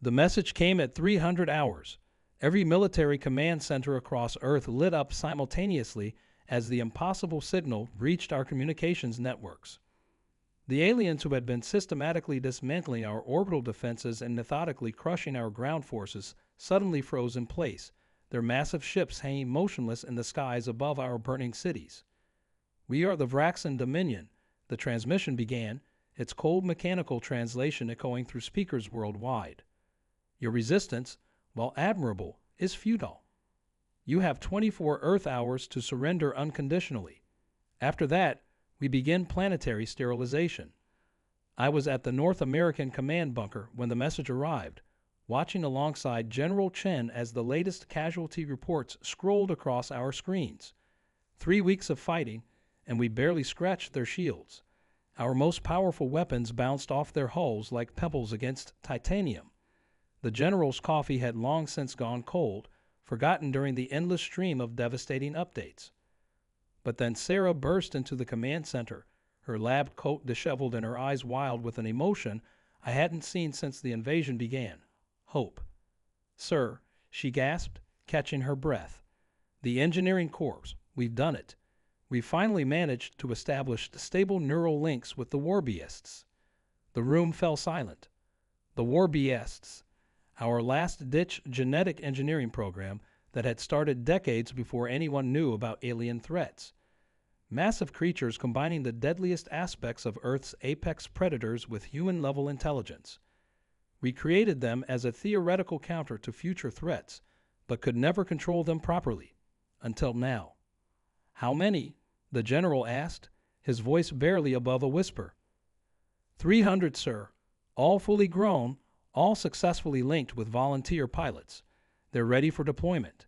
The message came at 300 hours. Every military command center across Earth lit up simultaneously as the impossible signal reached our communications networks. The aliens who had been systematically dismantling our orbital defenses and methodically crushing our ground forces suddenly froze in place, their massive ships hanging motionless in the skies above our burning cities. "We are the Vraxan Dominion," the transmission began, its cold mechanical translation echoing through speakers worldwide. "Your resistance, while admirable, is futile. You have 24 Earth hours to surrender unconditionally. After that, we begin planetary sterilization." I was at the North American command bunker when the message arrived, watching alongside General Chen as the latest casualty reports scrolled across our screens. 3 weeks of fighting, and we barely scratched their shields. Our most powerful weapons bounced off their hulls like pebbles against titanium. The general's coffee had long since gone cold, forgotten during the endless stream of devastating updates. But then Sarah burst into the command center, her lab coat disheveled and her eyes wild with an emotion I hadn't seen since the invasion began. Hope. "Sir," she gasped, catching her breath. "The engineering corps, we've done it. We finally managed to establish stable neural links with the Warbeasts." The room fell silent. The Warbeasts, our last-ditch genetic engineering program that had started decades before anyone knew about alien threats. Massive creatures combining the deadliest aspects of Earth's apex predators with human-level intelligence. We created them as a theoretical counter to future threats, but could never control them properly. Until now. "How many?" the general asked, his voice barely above a whisper. 300, sir. All fully grown, all successfully linked with volunteer pilots. They're ready for deployment."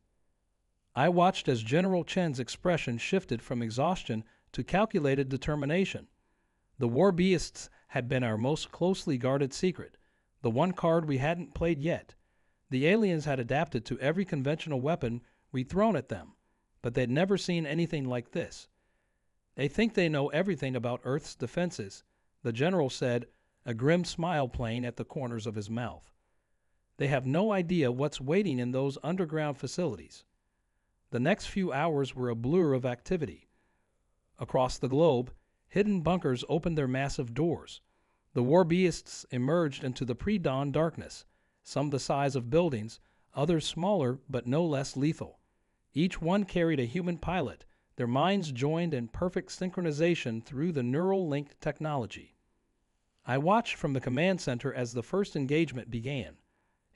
I watched as General Chen's expression shifted from exhaustion to calculated determination. The Warbeasts had been our most closely guarded secret, the one card we hadn't played yet. The aliens had adapted to every conventional weapon we'd thrown at them, but they'd never seen anything like this. "They think they know everything about Earth's defenses," the general said, a grim smile playing at the corners of his mouth. "They have no idea what's waiting in those underground facilities." The next few hours were a blur of activity. Across the globe, hidden bunkers opened their massive doors. The Warbeasts emerged into the pre-dawn darkness, some the size of buildings, others smaller but no less lethal. Each one carried a human pilot, their minds joined in perfect synchronization through the neural-linked technology. I watched from the command center as the first engagement began.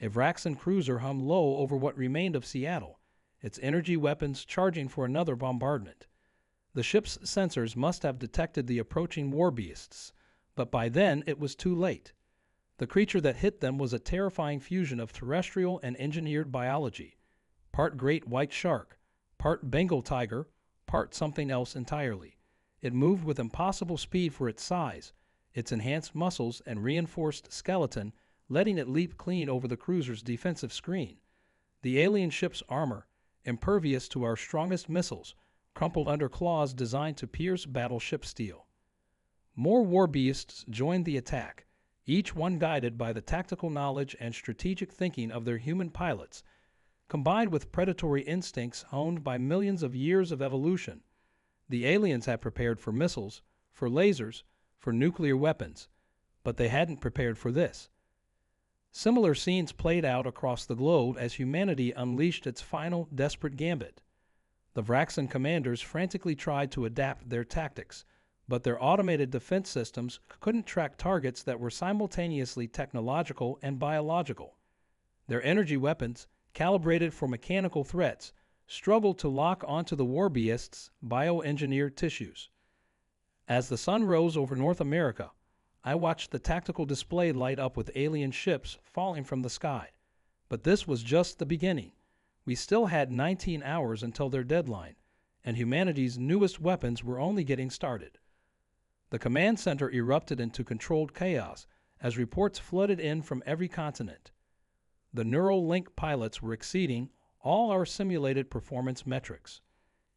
A Vraxan cruiser hummed low over what remained of Seattle, its energy weapons charging for another bombardment. The ship's sensors must have detected the approaching Warbeasts, but by then it was too late. The creature that hit them was a terrifying fusion of terrestrial and engineered biology. Part great white shark, part Bengal tiger, part something else entirely. It moved with impossible speed for its size, its enhanced muscles and reinforced skeleton letting it leap clean over the cruiser's defensive screen. The alien ship's armor, impervious to our strongest missiles, crumpled under claws designed to pierce battleship steel. More Warbeasts joined the attack, each one guided by the tactical knowledge and strategic thinking of their human pilots, combined with predatory instincts honed by millions of years of evolution. The aliens had prepared for missiles, for lasers, for nuclear weapons, but they hadn't prepared for this. Similar scenes played out across the globe as humanity unleashed its final desperate gambit. The Vraxan commanders frantically tried to adapt their tactics, but their automated defense systems couldn't track targets that were simultaneously technological and biological. Their energy weapons, calibrated for mechanical threats, struggled to lock onto the Warbeasts' bioengineered tissues. As the sun rose over North America, I watched the tactical display light up with alien ships falling from the sky. But this was just the beginning. We still had 19 hours until their deadline, and humanity's newest weapons were only getting started. The command center erupted into controlled chaos as reports flooded in from every continent. The neural link pilots were exceeding all our simulated performance metrics.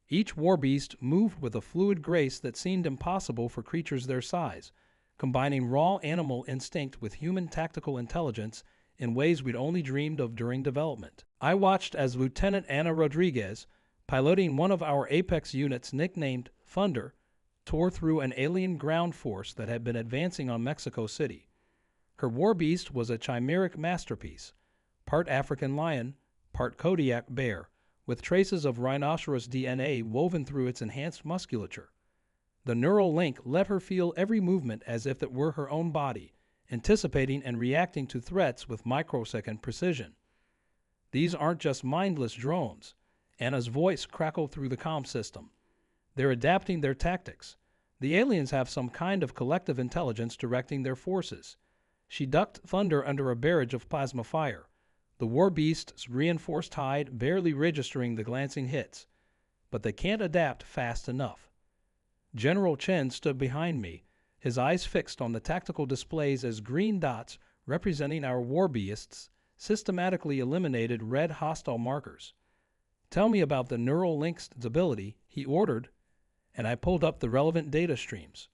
Each Warbeast moved with a fluid grace that seemed impossible for creatures their size, combining raw animal instinct with human tactical intelligence in ways we'd only dreamed of during development. I watched as Lieutenant Ana Rodriguez, piloting one of our Apex units nicknamed Thunder, tore through an alien ground force that had been advancing on Mexico City. Her Warbeast was a chimeric masterpiece, part African lion, part Kodiak bear, with traces of rhinoceros DNA woven through its enhanced musculature. The neural link let her feel every movement as if it were her own body, anticipating and reacting to threats with microsecond precision. These aren't just mindless drones. Anna's voice crackled through the comm system. They're adapting their tactics. The aliens have some kind of collective intelligence directing their forces. She ducked Thunder under a barrage of plasma fire, the Warbeast's reinforced hide barely registering the glancing hits. But they can't adapt fast enough. General Chen stood behind me, his eyes fixed on the tactical displays as green dots representing our Warbeasts systematically eliminated red hostile markers. "Tell me about the neural link's ability," he ordered, and I pulled up the relevant data streams.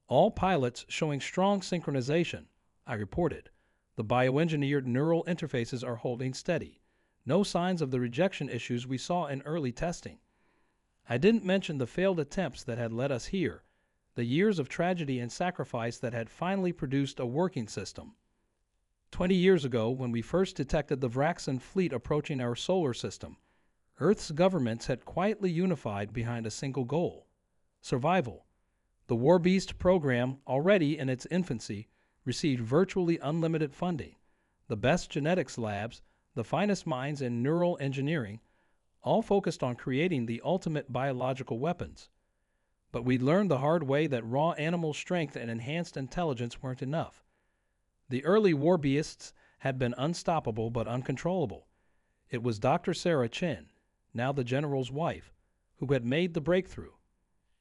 "All pilots showing strong synchronization," I reported. "The bioengineered neural interfaces are holding steady. No signs of the rejection issues we saw in early testing." I didn't mention the failed attempts that had led us here, the years of tragedy and sacrifice that had finally produced a working system. 20 years ago, when we first detected the Vraxan fleet approaching our solar system, Earth's governments had quietly unified behind a single goal: survival. The Warbeast program, already in its infancy, received virtually unlimited funding. The best genetics labs, the finest minds in neural engineering, all focused on creating the ultimate biological weapons. But we'd learned the hard way that raw animal strength and enhanced intelligence weren't enough. The early Warbeasts had been unstoppable but uncontrollable. It was Dr. Sarah Chen, now the general's wife, who had made the breakthrough.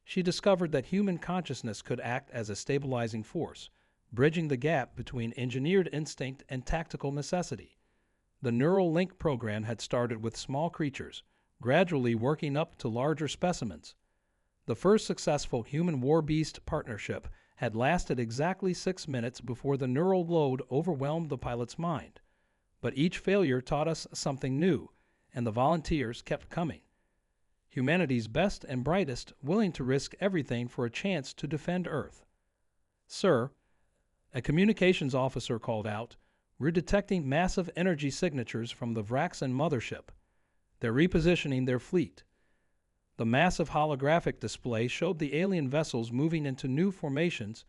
She discovered that human consciousness could act as a stabilizing force, bridging the gap between engineered instinct and tactical necessity. The neural link program had started with small creatures, gradually working up to larger specimens. The first successful human-warbeast partnership had lasted exactly 6 minutes before the neural load overwhelmed the pilot's mind. But each failure taught us something new, and the volunteers kept coming. Humanity's best and brightest, willing to risk everything for a chance to defend Earth. "Sir," a communications officer called out, "we're detecting massive energy signatures from the Vraxan mothership. They're repositioning their fleet." The massive holographic display showed the alien vessels moving into new formations,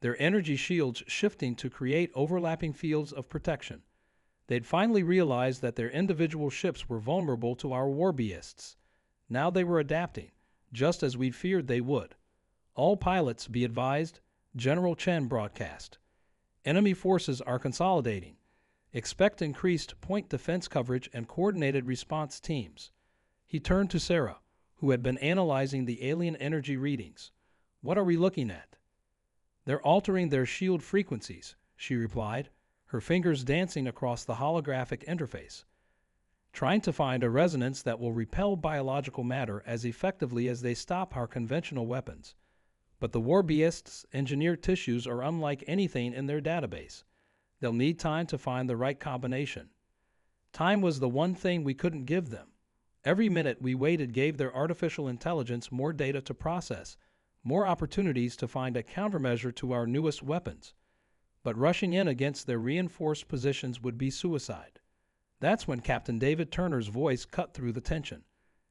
their energy shields shifting to create overlapping fields of protection. They'd finally realized that their individual ships were vulnerable to our Warbeasts. Now they were adapting, just as we'd feared they would. "All pilots, be advised," General Chen broadcast. "Enemy forces are consolidating. Expect increased point defense coverage and coordinated response teams." He turned to Sarah, who had been analyzing the alien energy readings. "What are we looking at?" "They're altering their shield frequencies," she replied, her fingers dancing across the holographic interface. "Trying to find a resonance that will repel biological matter as effectively as they stop our conventional weapons. But the Warbeasts' engineered tissues are unlike anything in their database. They'll need time to find the right combination." Time was the one thing we couldn't give them. Every minute we waited gave their artificial intelligence more data to process, more opportunities to find a countermeasure to our newest weapons. But rushing in against their reinforced positions would be suicide. That's when Captain David Turner's voice cut through the tension.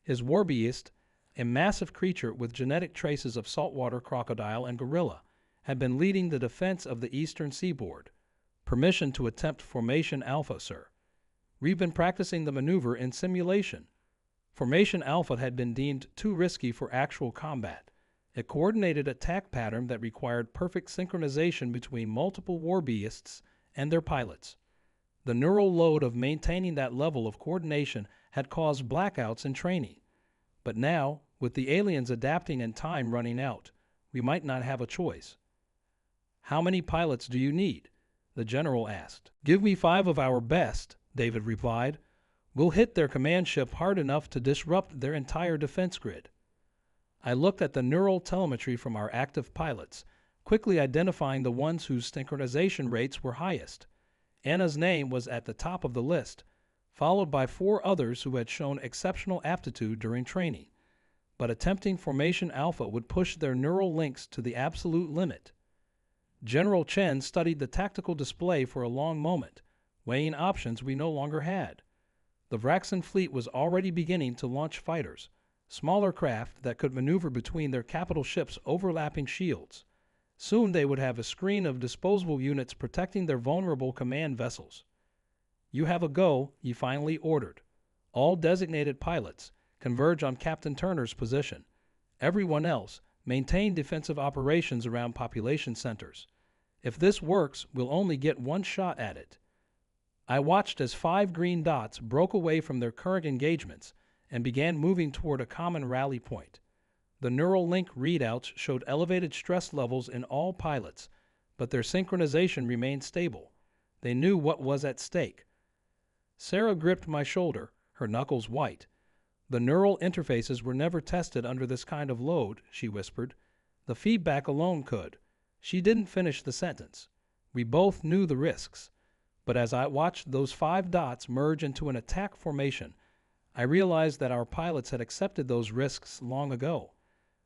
His Warbeast, a massive creature with genetic traces of saltwater crocodile and gorilla, had been leading the defense of the eastern seaboard. "Permission to attempt Formation Alpha, sir." "We've been practicing the maneuver in simulation." Formation Alpha had been deemed too risky for actual combat, a coordinated attack pattern that required perfect synchronization between multiple Warbeasts and their pilots. The neural load of maintaining that level of coordination had caused blackouts in training. But now, with the aliens adapting and time running out, we might not have a choice. "How many pilots do you need?" the general asked. "Give me 5 of our best," David replied. "We'll hit their command ship hard enough to disrupt their entire defense grid." I looked at the neural telemetry from our active pilots, quickly identifying the ones whose synchronization rates were highest. Anna's name was at the top of the list, followed by 4 others who had shown exceptional aptitude during training. But attempting Formation Alpha would push their neural links to the absolute limit. General Chen studied the tactical display for a long moment, weighing options we no longer had. The Vraxan fleet was already beginning to launch fighters, smaller craft that could maneuver between their capital ships' overlapping shields. Soon they would have a screen of disposable units protecting their vulnerable command vessels. "You have a go," he finally ordered. "All designated pilots converge on Captain Turner's position. Everyone else, maintain defensive operations around population centers. If this works, we'll only get one shot at it." I watched as 5 green dots broke away from their current engagements and began moving toward a common rally point. The neural link readouts showed elevated stress levels in all pilots, but their synchronization remained stable. They knew what was at stake. Sarah gripped my shoulder, her knuckles white. "The neural interfaces were never tested under this kind of load," she whispered. "The feedback alone could." She didn't finish the sentence. We both knew the risks. But as I watched those 5 dots merge into an attack formation, I realized that our pilots had accepted those risks long ago.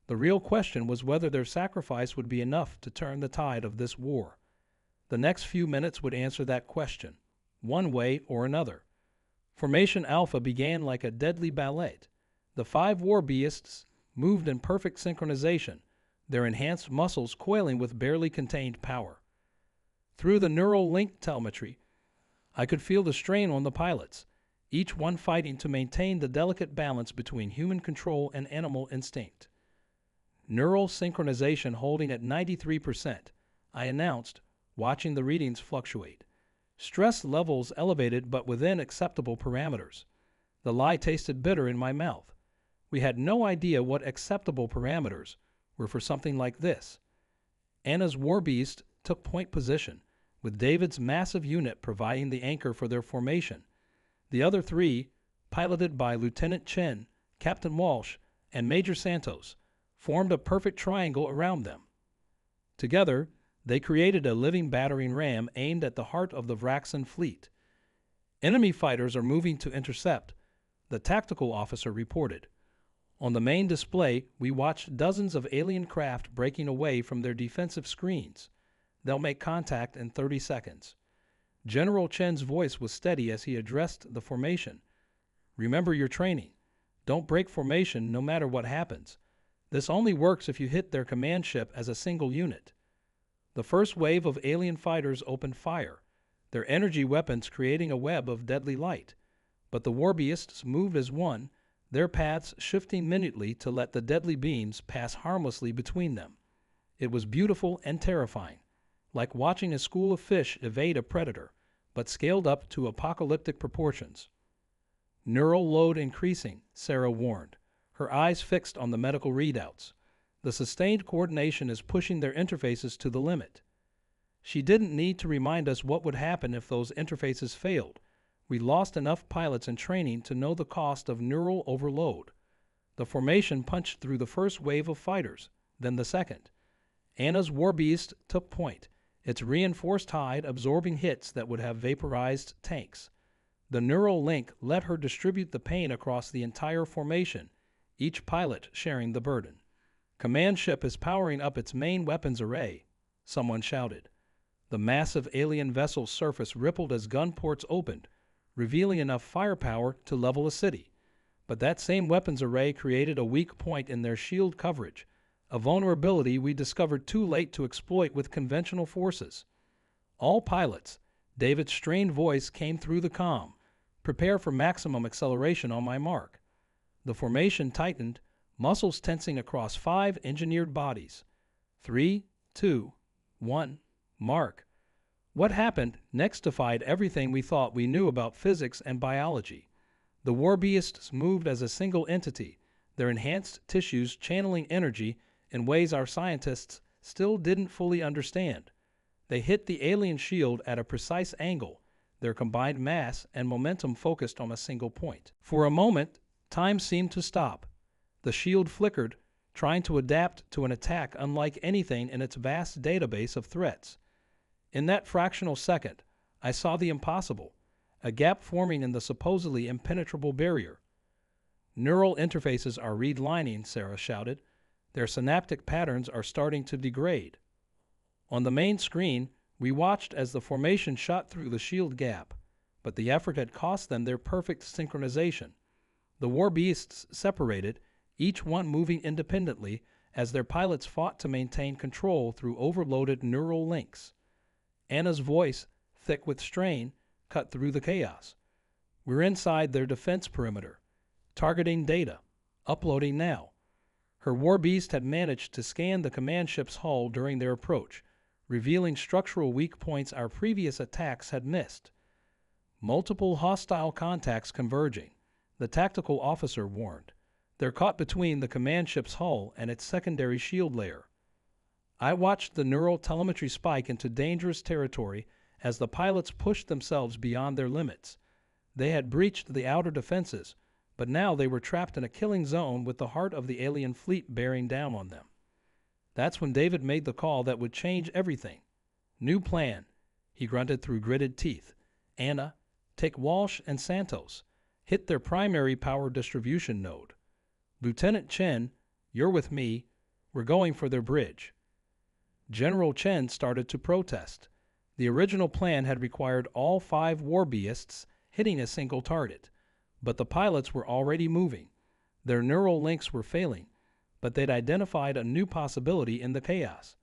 The real question was whether their sacrifice would be enough to turn the tide of this war. The next few minutes would answer that question, one way or another. Formation Alpha began like a deadly ballet. The 5 Warbeasts moved in perfect synchronization, their enhanced muscles coiling with barely contained power. Through the neural link telemetry, I could feel the strain on the pilots, each one fighting to maintain the delicate balance between human control and animal instinct. "Neural synchronization holding at 93%, I announced, watching the readings fluctuate. Stress levels elevated but within acceptable parameters. The lie tasted bitter in my mouth. We had no idea what acceptable parameters were for something like this. Anna's Warbeast took point position, with David's massive unit providing the anchor for their formation. The other 3, piloted by Lieutenant Chen, Captain Walsh, and Major Santos, formed a perfect triangle around them. Together, they created a living battering ram aimed at the heart of the Vraxan fleet. "Enemy fighters are moving to intercept," the tactical officer reported. On the main display, we watched dozens of alien craft breaking away from their defensive screens. "They'll make contact in 30 seconds. General Chen's voice was steady as he addressed the formation. "Remember your training. Don't break formation no matter what happens. This only works if you hit their command ship as a single unit." The first wave of alien fighters opened fire, their energy weapons creating a web of deadly light. But the Warbeasts moved as one, their paths shifting minutely to let the deadly beams pass harmlessly between them. It was beautiful and terrifying, like watching a school of fish evade a predator, but scaled up to apocalyptic proportions. "Neural load increasing," Sarah warned, her eyes fixed on the medical readouts. "The sustained coordination is pushing their interfaces to the limit." She didn't need to remind us what would happen if those interfaces failed. We lost enough pilots in training to know the cost of neural overload. The formation punched through the first wave of fighters, then the second. Anna's Warbeast took point, its reinforced hide absorbing hits that would have vaporized tanks. The neural link let her distribute the pain across the entire formation, each pilot sharing the burden. "Command ship is powering up its main weapons array," someone shouted. The massive alien vessel's surface rippled as gun ports opened, revealing enough firepower to level a city. But that same weapons array created a weak point in their shield coverage, a vulnerability we discovered too late to exploit with conventional forces. "All pilots," David's strained voice came through the comm, "prepare for maximum acceleration on my mark." The formation tightened, muscles tensing across 5 engineered bodies. 3, 2, 1, mark. What happened next defied everything we thought we knew about physics and biology. The Warbeasts moved as a single entity, their enhanced tissues channeling energy in ways our scientists still didn't fully understand. They hit the alien shield at a precise angle, their combined mass and momentum focused on a single point. For a moment, time seemed to stop. The shield flickered, trying to adapt to an attack unlike anything in its vast database of threats. In that fractional second, I saw the impossible, a gap forming in the supposedly impenetrable barrier. Neural interfaces are redlining, Sarah shouted. Their synaptic patterns are starting to degrade. On the main screen, we watched as the formation shot through the shield gap, but the effort had cost them their perfect synchronization. The Warbeasts separated, each one moving independently as their pilots fought to maintain control through overloaded neural links. Anna's voice, thick with strain, cut through the chaos. We're inside their defense perimeter, targeting data, uploading now. Her Warbeast had managed to scan the command ship's hull during their approach, revealing structural weak points our previous attacks had missed. Multiple hostile contacts converging, the tactical officer warned. They're caught between the command ship's hull and its secondary shield layer. I watched the neural telemetry spike into dangerous territory as the pilots pushed themselves beyond their limits. They had breached the outer defenses, but now they were trapped in a killing zone with the heart of the alien fleet bearing down on them. That's when David made the call that would change everything. New plan, he grunted through gritted teeth. Anna, take Walsh and Santos. Hit their primary power distribution node. Lieutenant Chen, you're with me. We're going for their bridge. General Chen started to protest. The original plan had required all 5 Warbeasts hitting a single target, but the pilots were already moving. Their neural links were failing, but they'd identified a new possibility in the chaos.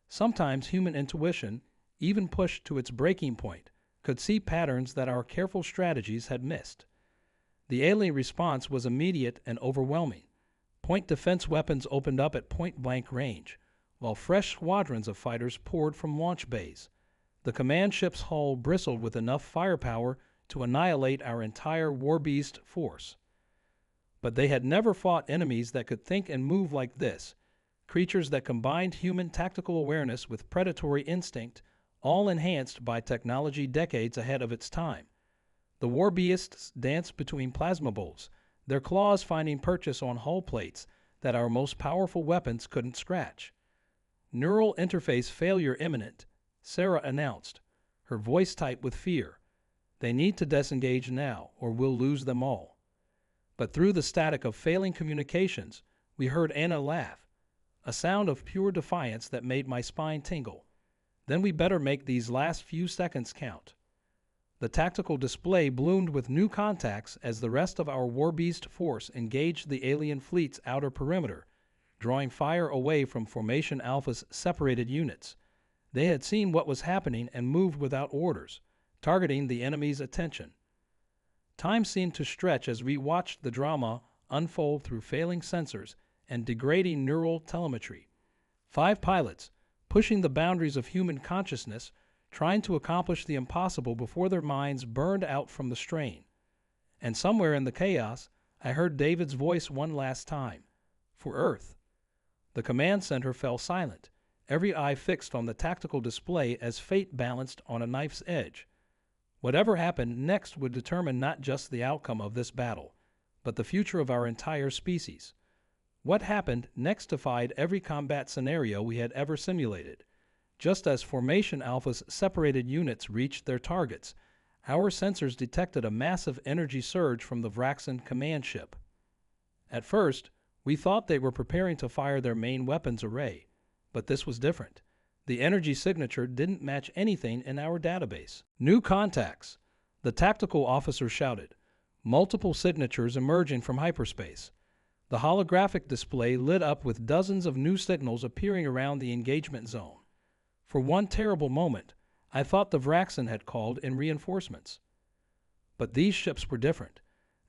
Sometimes human intuition, even pushed to its breaking point, could see patterns that our careful strategies had missed. The alien response was immediate and overwhelming. Point defense weapons opened up at point-blank range, while fresh squadrons of fighters poured from launch bays. The command ship's hull bristled with enough firepower to annihilate our entire Warbeast force. But they had never fought enemies that could think and move like this, creatures that combined human tactical awareness with predatory instinct, all enhanced by technology decades ahead of its time. The Warbeasts danced between plasma bolts, their claws finding purchase on hull plates that our most powerful weapons couldn't scratch. Neural interface failure imminent, Sarah announced, her voice tight with fear. They need to disengage now, or we'll lose them all. But through the static of failing communications, we heard Anna laugh, a sound of pure defiance that made my spine tingle. Then we better make these last few seconds count. The tactical display bloomed with new contacts as the rest of our Warbeast force engaged the alien fleet's outer perimeter, drawing fire away from Formation Alpha's separated units. They had seen what was happening and moved without orders, targeting the enemy's attention. Time seemed to stretch as we watched the drama unfold through failing sensors and degrading neural telemetry. 5 pilots, pushing the boundaries of human consciousness, trying to accomplish the impossible before their minds burned out from the strain. And somewhere in the chaos, I heard David's voice one last time. For Earth. The command center fell silent, every eye fixed on the tactical display as fate balanced on a knife's edge. Whatever happened next would determine not just the outcome of this battle, but the future of our entire species. What happened next defied every combat scenario we had ever simulated. Just as Formation Alpha's separated units reached their targets, our sensors detected a massive energy surge from the Vraxan command ship. At first, we thought they were preparing to fire their main weapons array, but this was different. The energy signature didn't match anything in our database. New contacts, the tactical officer shouted, multiple signatures emerging from hyperspace. The holographic display lit up with dozens of new signals appearing around the engagement zone. For one terrible moment, I thought the Vraxan had called in reinforcements. But these ships were different.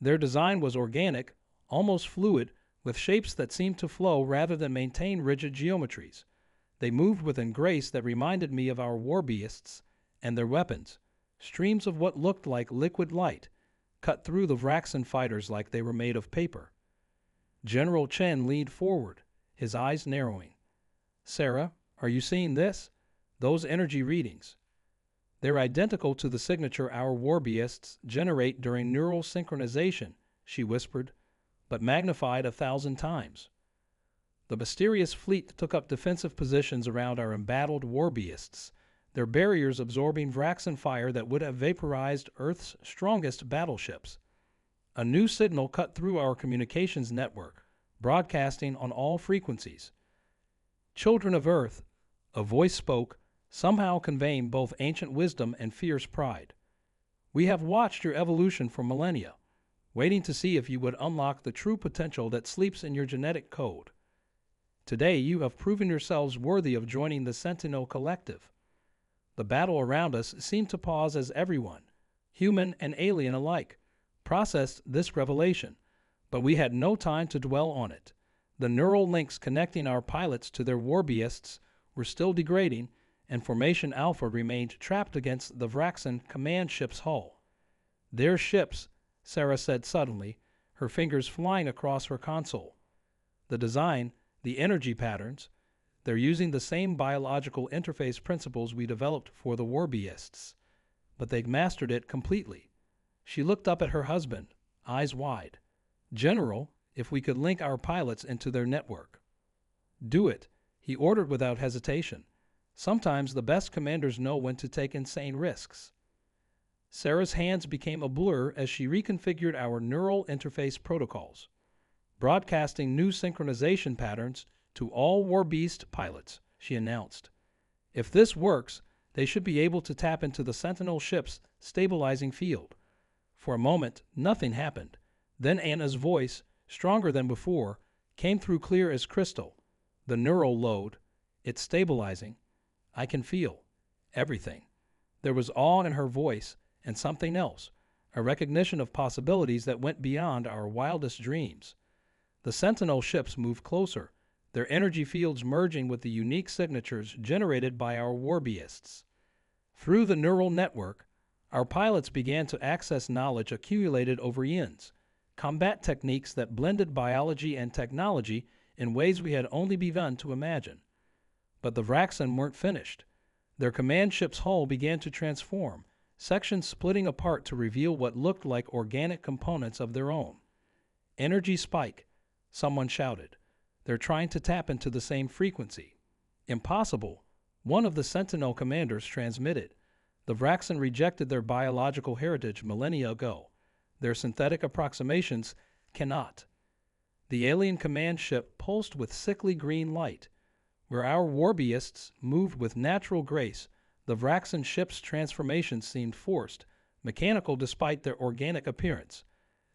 Their design was organic, almost fluid, with shapes that seemed to flow rather than maintain rigid geometries. They moved with a grace that reminded me of our Warbeasts and their weapons, streams of what looked like liquid light, cut through the Vraxan fighters like they were made of paper. General Chen leaned forward, his eyes narrowing. Sarah, are you seeing this? Those energy readings. They're identical to the signature our Warbeasts generate during neural synchronization, she whispered, but magnified 1,000 times. The mysterious fleet took up defensive positions around our embattled Warbeasts, their barriers absorbing Vraxan fire that would have vaporized Earth's strongest battleships. A new signal cut through our communications network, broadcasting on all frequencies. "Children of Earth," a voice spoke, somehow conveying both ancient wisdom and fierce pride. "We have watched your evolution for millennia, waiting to see if you would unlock the true potential that sleeps in your genetic code. Today you have proven yourselves worthy of joining the Sentinel Collective." The battle around us seemed to pause as everyone, human and alien alike, processed this revelation, but we had no time to dwell on it. The neural links connecting our pilots to their Warbeasts were still degrading, and Formation Alpha remained trapped against the Vraxan command ship's hull. "Their ships," Sarah said suddenly, her fingers flying across her console. "The design, the energy patterns, they're using the same biological interface principles we developed for the Warbeasts, but they've mastered it completely." She looked up at her husband, eyes wide. "General, if we could link our pilots into their network." "Do it," he ordered without hesitation. Sometimes the best commanders know when to take insane risks. Sarah's hands became a blur as she reconfigured our neural interface protocols, broadcasting new synchronization patterns to all Warbeast pilots, she announced. "If this works, they should be able to tap into the Sentinel ship's stabilizing field." For a moment, nothing happened. Then Anna's voice, stronger than before, came through clear as crystal. "The neural load. It's stabilizing. I can feel everything." There was awe in her voice and something else, a recognition of possibilities that went beyond our wildest dreams. The Sentinel ships moved closer, their energy fields merging with the unique signatures generated by our Warbeasts. Through the neural network, our pilots began to access knowledge accumulated over eons, combat techniques that blended biology and technology in ways we had only begun to imagine. But the Vraxan weren't finished. Their command ship's hull began to transform, sections splitting apart to reveal what looked like organic components of their own. "Energy spike," someone shouted. "They're trying to tap into the same frequency." "Impossible," one of the Sentinel commanders transmitted. "The Vraxan rejected their biological heritage millennia ago. Their synthetic approximations cannot." The alien command ship pulsed with sickly green light. Where our Warbeasts moved with natural grace, the Vraxan ship's transformations seemed forced, mechanical despite their organic appearance.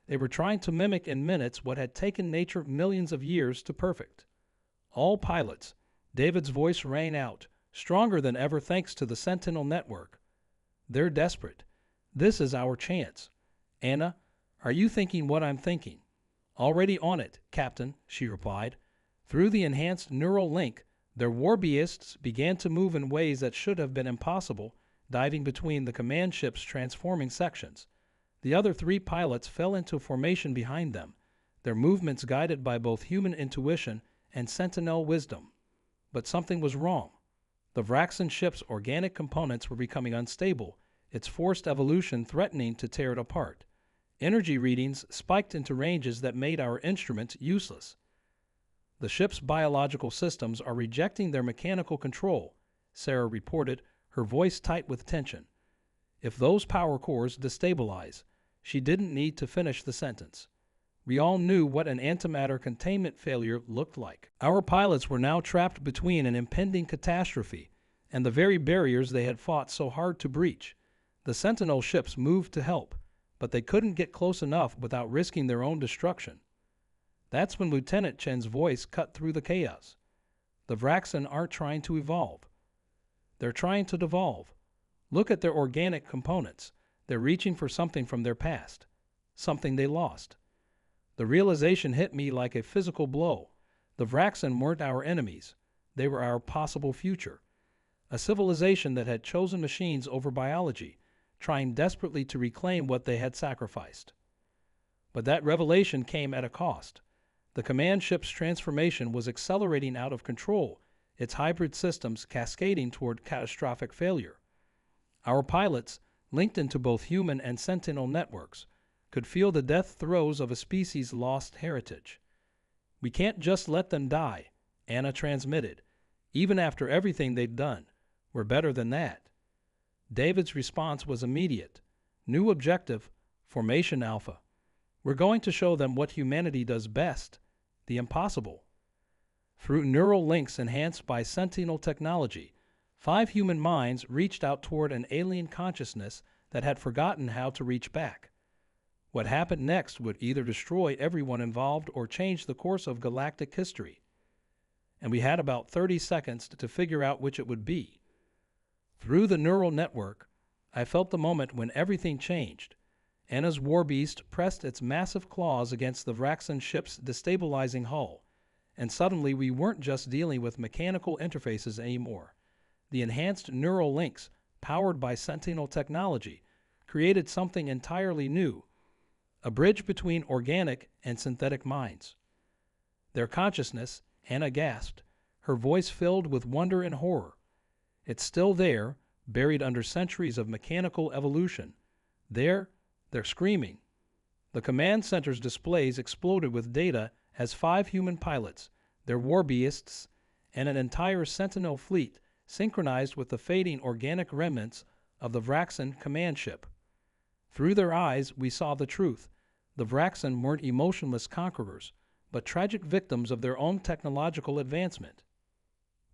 They were trying to mimic in minutes what had taken nature millions of years to perfect. "All pilots," David's voice rang out, stronger than ever thanks to the Sentinel network. "They're desperate. This is our chance. Anna, are you thinking what I'm thinking?" "Already on it, Captain," she replied. Through the enhanced neural link, their Warbeasts began to move in ways that should have been impossible, diving between the command ship's transforming sections. The other three pilots fell into formation behind them, their movements guided by both human intuition and Sentinel wisdom. But something was wrong. The Vraxan ship's organic components were becoming unstable, its forced evolution threatening to tear it apart. Energy readings spiked into ranges that made our instruments useless. "The ship's biological systems are rejecting their mechanical control," Sarah reported, her voice tight with tension. "If those power cores destabilize," she didn't need to finish the sentence. We all knew what an antimatter containment failure looked like. Our pilots were now trapped between an impending catastrophe and the very barriers they had fought so hard to breach. The Sentinel ships moved to help, but they couldn't get close enough without risking their own destruction. That's when Lieutenant Chen's voice cut through the chaos. "The Vraxan aren't trying to evolve. They're trying to devolve. Look at their organic components. They're reaching for something from their past, something they lost." The realization hit me like a physical blow. The Vraxan weren't our enemies. They were our possible future. A civilization that had chosen machines over biology, trying desperately to reclaim what they had sacrificed. But that revelation came at a cost. The command ship's transformation was accelerating out of control, its hybrid systems cascading toward catastrophic failure. Our pilots, linked into both human and Sentinel networks, could feel the death throes of a species' lost heritage. "We can't just let them die," Anna transmitted. "Even after everything they've done, we're better than that." David's response was immediate. New objective, Formation Alpha. We're going to show them what humanity does best, the impossible. Through neural links enhanced by Sentinel technology, 5 human minds reached out toward an alien consciousness that had forgotten how to reach back. What happened next would either destroy everyone involved or change the course of galactic history. And we had about 30 seconds to figure out which it would be. Through the neural network, I felt the moment when everything changed. Anna's Warbeast pressed its massive claws against the Vraxan ship's destabilizing hull, and suddenly we weren't just dealing with mechanical interfaces anymore. The enhanced neural links, powered by Sentinel technology, created something entirely new, a bridge between organic and synthetic minds. Their consciousness, Anna gasped, her voice filled with wonder and horror. It's still there, buried under centuries of mechanical evolution. They're screaming. The command center's displays exploded with data as 5 human pilots, their Warbeasts, and an entire Sentinel fleet synchronized with the fading organic remnants of the Vraxan command ship. Through their eyes, we saw the truth. The Vraxan weren't emotionless conquerors, but tragic victims of their own technological advancement.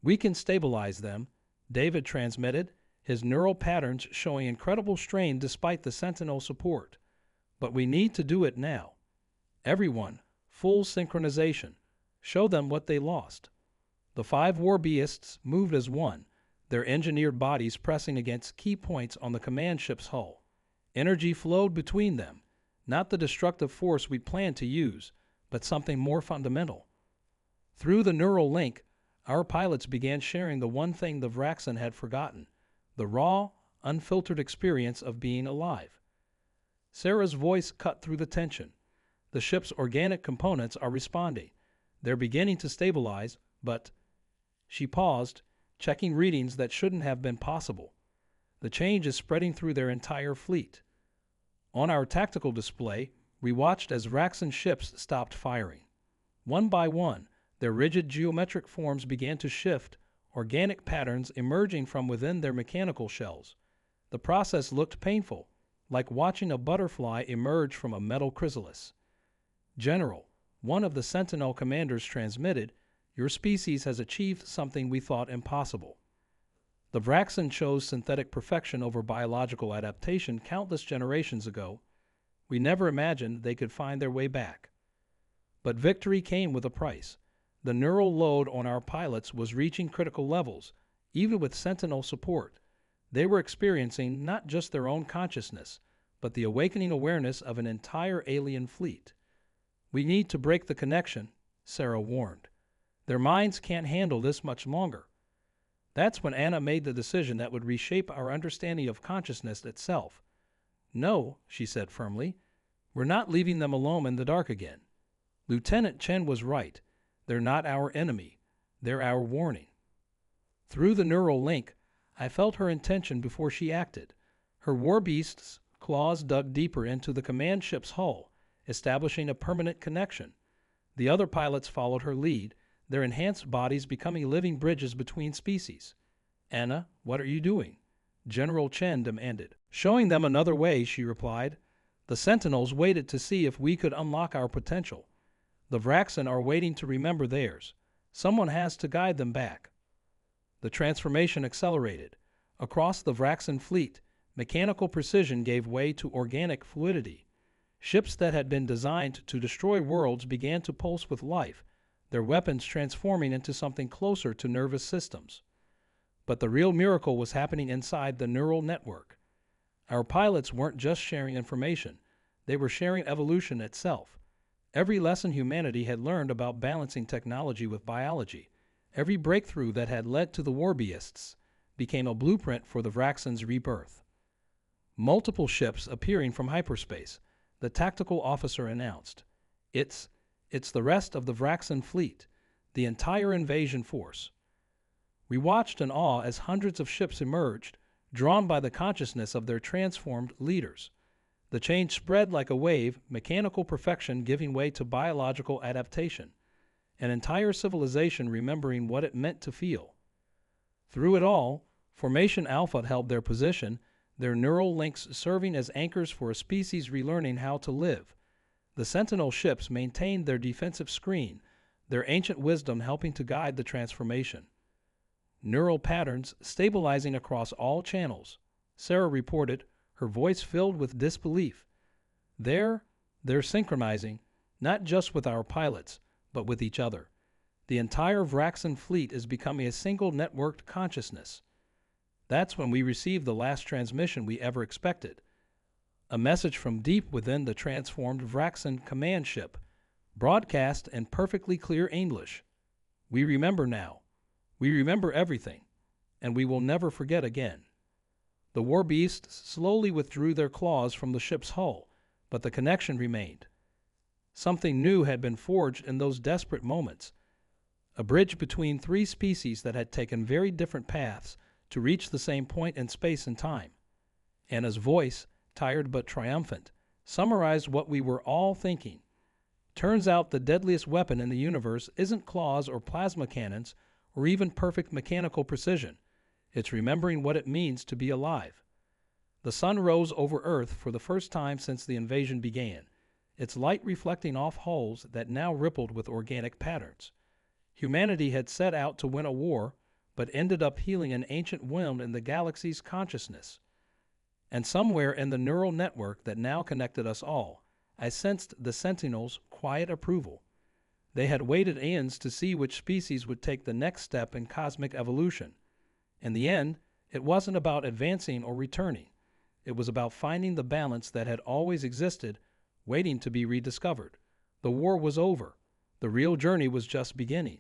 We can stabilize them, David transmitted, his neural patterns showing incredible strain despite the Sentinel support. But we need to do it now. Everyone, full synchronization. Show them what they lost. The 5 Warbeasts moved as one, their engineered bodies pressing against key points on the command ship's hull. Energy flowed between them, not the destructive force we'd planned to use, but something more fundamental. Through the neural link, our pilots began sharing the one thing the Vraxan had forgotten, the raw, unfiltered experience of being alive. Sarah's voice cut through the tension. The ship's organic components are responding. They're beginning to stabilize, but... She paused, checking readings that shouldn't have been possible. The change is spreading through their entire fleet. On our tactical display, we watched as Vraxan ships stopped firing. One by one, their rigid geometric forms began to shift, organic patterns emerging from within their mechanical shells. The process looked painful, like watching a butterfly emerge from a metal chrysalis. General, one of the Sentinel commanders transmitted, your species has achieved something we thought impossible. The Vraxan chose synthetic perfection over biological adaptation countless generations ago. We never imagined they could find their way back. But victory came with a price. The neural load on our pilots was reaching critical levels, even with Sentinel support. They were experiencing not just their own consciousness, but the awakening awareness of an entire alien fleet. We need to break the connection, Sarah warned. Their minds can't handle this much longer. That's when Anna made the decision that would reshape our understanding of consciousness itself. No, she said firmly, we're not leaving them alone in the dark again. Lieutenant Chen was right. They're not our enemy. They're our warning. Through the neural link, I felt her intention before she acted. Her Warbeast's claws dug deeper into the command ship's hull, establishing a permanent connection. The other pilots followed her lead, their enhanced bodies becoming living bridges between species. Anna, what are you doing? General Chen demanded. Showing them another way, she replied. The Sentinels waited to see if we could unlock our potential. The Vraxan are waiting to remember theirs. Someone has to guide them back. The transformation accelerated. Across the Vraxan fleet, mechanical precision gave way to organic fluidity. Ships that had been designed to destroy worlds began to pulse with life, their weapons transforming into something closer to nervous systems. But the real miracle was happening inside the neural network. Our pilots weren't just sharing information, they were sharing evolution itself. Every lesson humanity had learned about balancing technology with biology, every breakthrough that had led to the Warbeasts, became a blueprint for the Vraxan's rebirth. Multiple ships appearing from hyperspace, the tactical officer announced. It's the rest of the Vraxan fleet, the entire invasion force. We watched in awe as hundreds of ships emerged, drawn by the consciousness of their transformed leaders. The change spread like a wave, mechanical perfection giving way to biological adaptation, an entire civilization remembering what it meant to feel. Through it all, Formation Alpha held their position, their neural links serving as anchors for a species relearning how to live. The Sentinel ships maintained their defensive screen, their ancient wisdom helping to guide the transformation. Neural patterns stabilizing across all channels, Sarah reported, her voice filled with disbelief. They're synchronizing, not just with our pilots, but with each other. The entire Vraxan fleet is becoming a single networked consciousness. That's when we received the last transmission we ever expected. A message from deep within the transformed Vraxan command ship, broadcast in perfectly clear English. We remember now. We remember everything, and we will never forget again. The Warbeasts slowly withdrew their claws from the ship's hull, but the connection remained. Something new had been forged in those desperate moments. A bridge between three species that had taken very different paths to reach the same point in space and time. Anna's voice, tired but triumphant, summarized what we were all thinking. Turns out the deadliest weapon in the universe isn't claws or plasma cannons or even perfect mechanical precision. It's remembering what it means to be alive. The sun rose over Earth for the first time since the invasion began, its light reflecting off hulls that now rippled with organic patterns. Humanity had set out to win a war, but ended up healing an ancient wound in the galaxy's consciousness. And somewhere in the neural network that now connected us all, I sensed the Sentinels' quiet approval. They had waited eons to see which species would take the next step in cosmic evolution. In the end, it wasn't about advancing or returning. It was about finding the balance that had always existed, waiting to be rediscovered. The war was over. The real journey was just beginning.